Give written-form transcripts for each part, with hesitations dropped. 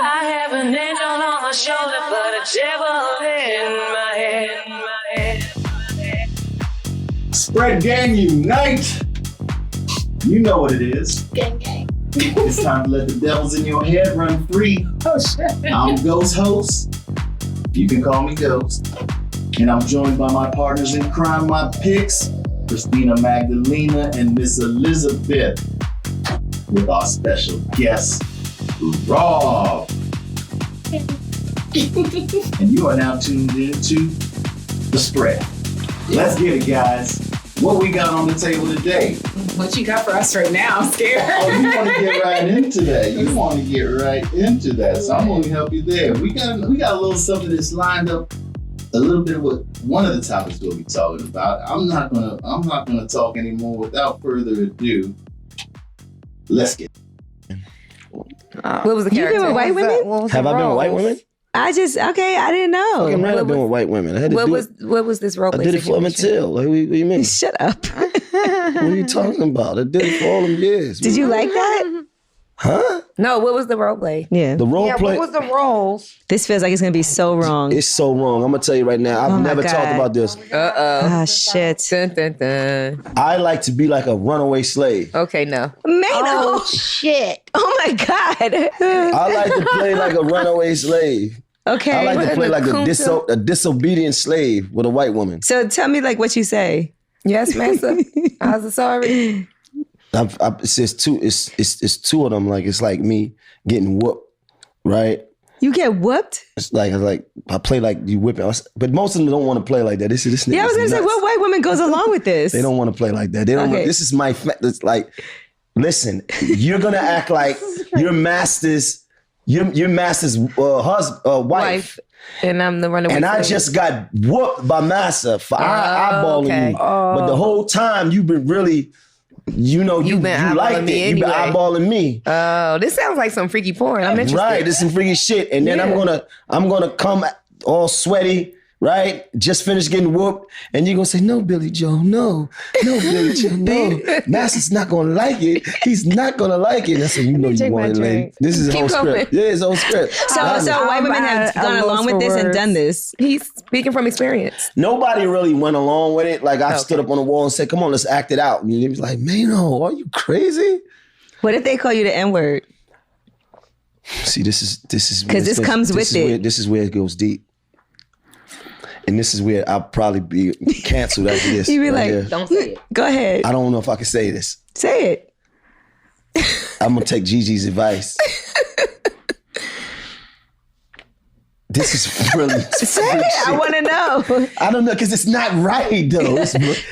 I have an angel on my shoulder, but a devil in my head. Spread gang unite. You know what it is. Gang. It's time to let the devils in your head run free. Oh, shit. I'm Ghost Host. You can call me Ghost. And I'm joined by my partners in crime, my picks, Krisztina Magdelena and Miss Elizabeth, with our special guest, Rob. And you are now tuned into The Spread. Let's get it, guys. What we got on the table today? What you got for us right now? I'm scared. Oh, you want to get right into that. So I'm going to help you there. We got a little something that's lined up a little bit of what one of the topics we'll be talking about. I'm not gonna talk anymore. Without further ado, let's get What was the character? You been with white women? Have I been with white women? I didn't know. Fucking right, I've been with white women. I had to What was this role I play did it for Emmett situation? Till. Like, what do you mean? Shut up. What are you talking about? I did it for all them years. Did you like that? Huh? No, what was the role play? Yeah. The role play. What was the roles? This feels like it's going to be so wrong. It's so wrong. I'm going to tell you right now. I've never talked about this. Ah, shit. Dun, dun, dun. I like to be like a runaway slave. Okay, no. Oh, shit. Oh, my God. I like to play like a runaway slave. Okay. I like to play like a disobedient slave with a white woman. So tell me like what you say. Yes, Massa. I was sorry. It's two of them. Like, it's like me getting whooped, right? You get whooped? It's like I play like you whipping, but most of them don't want to play like that. This Yeah, I was gonna say, what white woman goes along with this? They don't want to play like that. They don't. Okay. This is my. It's like, listen, you're gonna act like your master's wife. And I'm the runaway And I slave. just got whooped by Massa for eyeballing okay. you. But the whole time you've been really, you liked it. You've been eyeballing me. Oh, this sounds like some freaky porn. I'm interested. Right, this is some freaky shit. And then I'm gonna come all sweaty, right? Just finished getting whooped, and you're gonna say, "No, Billy Joe, no, Billy Joe, no." Massa's not gonna like it. He's not gonna like it. That's what you know you want it, lady. This is his whole script. Yeah, his whole script. So white women have gone along with this and done this. He's speaking from experience. Nobody really went along with it. Like, I stood up on the wall and said, "Come on, let's act it out." And he was like, "Man, no, are you crazy?" What if they call you the N-word? See, this is because this comes with it. This is where it goes deep. And this is where I'll probably be canceled after this. You be like, here. Don't say it. Go ahead. I don't know if I can say this. Say it. I'm going to take Gigi's advice. This is really... Say it. I want to know. I don't know, because it's not right, though.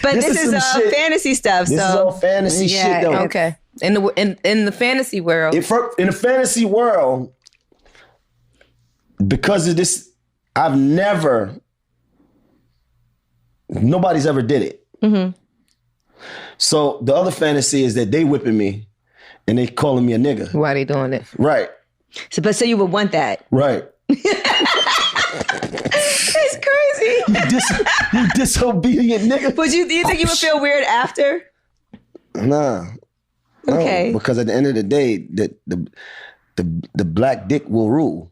But this is fantasy stuff. This is all fantasy shit, though. Okay. In the fantasy world. In the fantasy world, because of this, nobody's ever did it. Mm-hmm. So the other fantasy is that they whipping me and they calling me a nigga. Why they doing it? Right. So you would want that. Right. It's crazy. You disobedient nigga. But do you think you would feel weird after? Nah. Okay. No, because at the end of the day, the black dick will rule.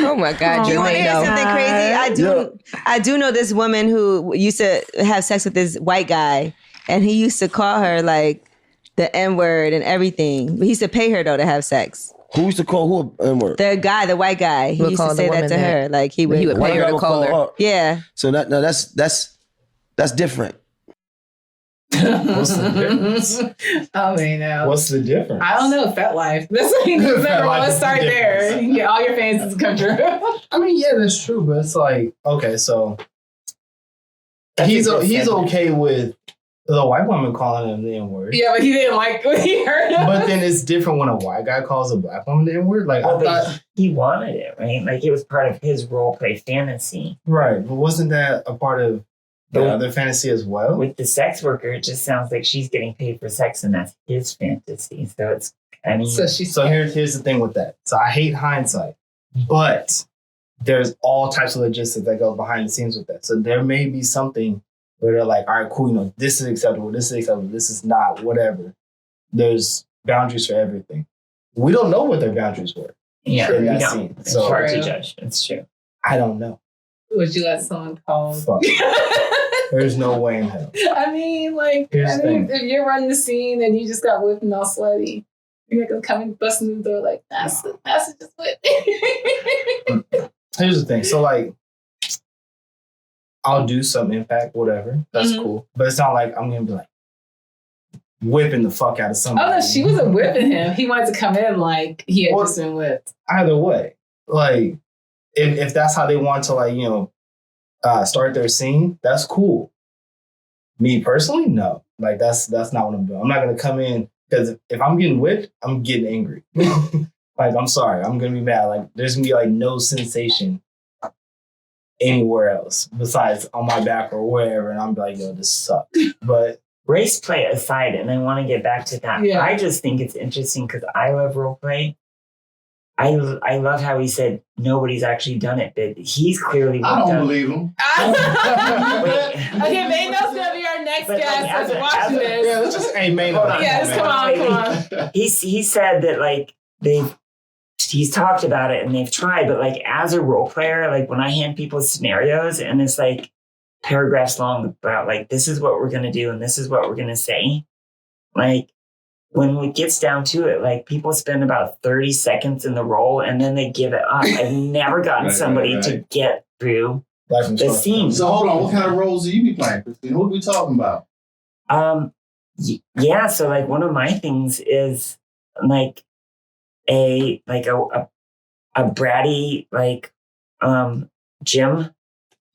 Oh my God! You want to hear something crazy? I do know this woman who used to have sex with this white guy, and he used to call her like the N-word and everything. But he used to pay her though to have sex. Who used to call who N-word? The white guy. He used to say that to her. Like he would pay her to call her. Yeah. So that's different. What's the difference? I mean, What's the difference? I don't know. Fat life. That's number one. Let's start there. You can get all your fantasies come true. I mean, yeah, that's true, but it's like, okay, so he's okay with the white woman calling him the N-word. Yeah, but he didn't like what he heard. But then it's different when a white guy calls a black woman the N-word. Like, I thought he wanted it, right? Like, it was part of his role play fantasy. Right, but wasn't that a part of the other fantasy as well? With the sex worker, it just sounds like she's getting paid for sex, and that's his fantasy. So it's, I mean... So here's the thing with that. So I hate hindsight, but there's all types of logistics that go behind the scenes with that. So there may be something where they're like, all right, cool, this is acceptable, this is not, whatever. there's boundaries for everything. We don't know what their boundaries were. Yeah, in we that don't. scene. It's So hard to judge. It's true. I don't know. Would you let someone call? Fuck. There's no way in hell. I mean, like, Here's the thing. if you're running the scene and you just got whipped and all sweaty, you're not gonna come and bust in the door like, that's just whipped. Here's the thing. So like, I'll do some impact, whatever. That's cool. But it's not like I'm gonna be like whipping the fuck out of somebody. Oh no, she wasn't whipping him. He wanted to come in like he had just been whipped. Either way, like if that's how they want to like, you know, start their scene, that's cool. Me personally, no. Like that's not what I'm doing. I'm not gonna come in because if I'm getting whipped, I'm getting angry. Like I'm sorry, I'm gonna be mad. Like there's gonna be like no sensation anywhere else besides on my back or wherever, and I'm like, yo, this sucks. But Race play aside, and I want to get back to that. Yeah. I just think it's interesting because I love role play. I love how he said nobody's actually done it, but he's clearly. I don't believe him. Okay, Mayno's gonna be our next But, like, guest as that's a- watching this. yeah, let's just hey man. Yes, come on. He said that like he's talked about it and they've tried, but like as a role player, like when I hand people scenarios and it's like paragraphs long about like this is what we're gonna do and this is what we're gonna say, like when it gets down to it, like people spend about 30 seconds in the role and then they give it up. I've never gotten somebody to get through the scene. So hold on, what kind of roles do you be playing, Krisztina? What are we talking about? Yeah, so like one of my things is like a bratty like gym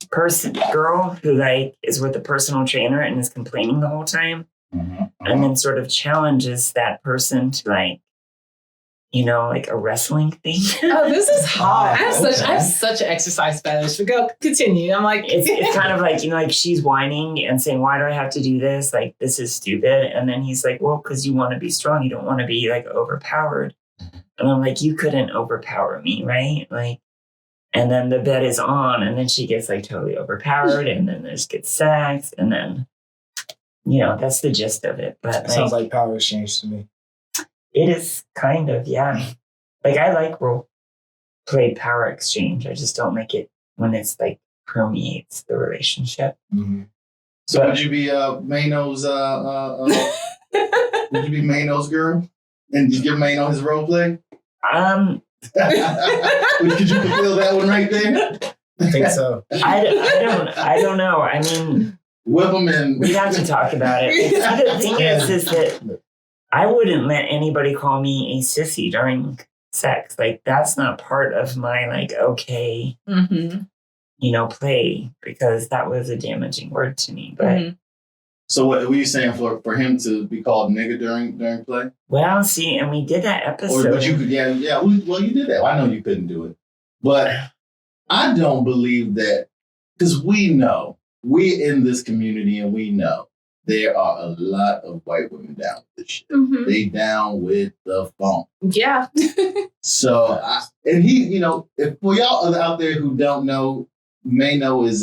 girl who like is with a personal trainer and is complaining the whole time, and then sort of challenges that person to like, you know, like a wrestling thing. Oh, this is hot. I have such an exercise fetish. But go continue. I'm like, it's kind of like, you know, like she's whining and saying, why do I have to do this? Like, this is stupid. And then he's like, well, because you want to be strong. You don't want to be like overpowered. And I'm like, you couldn't overpower me, right? Like, and then the bet is on, and then she gets like totally overpowered, and then there's gets sex, and then, you know, that's the gist of it. But It sounds like power exchange to me. it is kind of, yeah. Like I like role play power exchange. I just don't like it when it's like permeates the relationship. So would you be Mayno's would you be Mayno's girl? And just give Mayno his role play? Could you fulfill that one right there? I think so. I don't know. I mean, whip them in. We have to talk about it. The thing is that I wouldn't let anybody call me a sissy during sex. Like that's not part of my like okay, you know, play, because that was a damaging word to me. But so what were you saying for him to be called nigga during play? Well, see, and we did that episode. Or but you could, well, you did that. Well, I know you couldn't do it, but I don't believe that, because we're in this community and we know there are a lot of white women down with this shit. They down with the funk. Yeah. So, and he, you know, if for y'all out there who don't know, Mayno is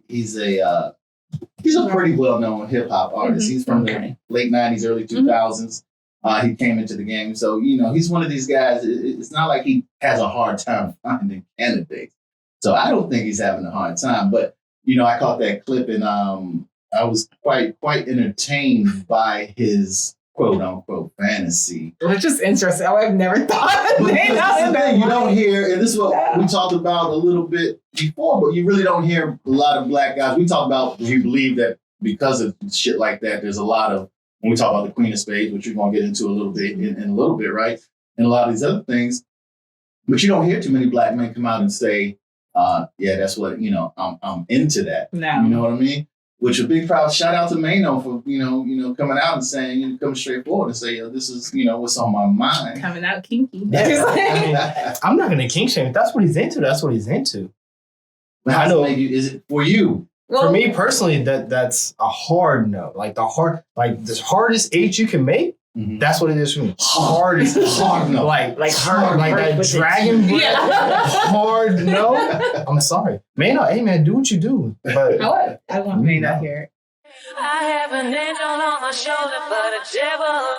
he's a pretty well-known hip-hop artist. He's from the late 90s, early 2000s. He came into the game. So, you know, he's one of these guys. It's not like he has a hard time finding candidates. So I don't think he's having a hard time. But, you know, I caught that clip and I was quite entertained by his quote-unquote fantasy. Which is interesting. I've never thought of it. You don't hear, and this is what we talked about a little bit before, but you really don't hear a lot of black guys. We talk about, we believe that because of shit like that, there's a lot of, when we talk about the Queen of Spades, which we're going to get into a little bit in a little bit, right? And a lot of these other things, but you don't hear too many black men come out and say, yeah, that's what, you know, I'm into that. No. You know what I mean? Which a big proud shout out to Mayno for, you know, coming out and saying, you know, coming straight forward and say, this is, you know, what's on my mind. Coming out kinky. I'm not going to kink shame. If that's what he's into, that's what he's into. I know. Is it for you? Well, for me personally, that's a hard no. Like the hardest H you can make. That's what it is for me. Hardest hard no. Like hard, like that dragon breath. Hard no. I'm sorry, man. Hey man, do what you do. But I want Mayno here. I have an angel on my shoulder, but a devil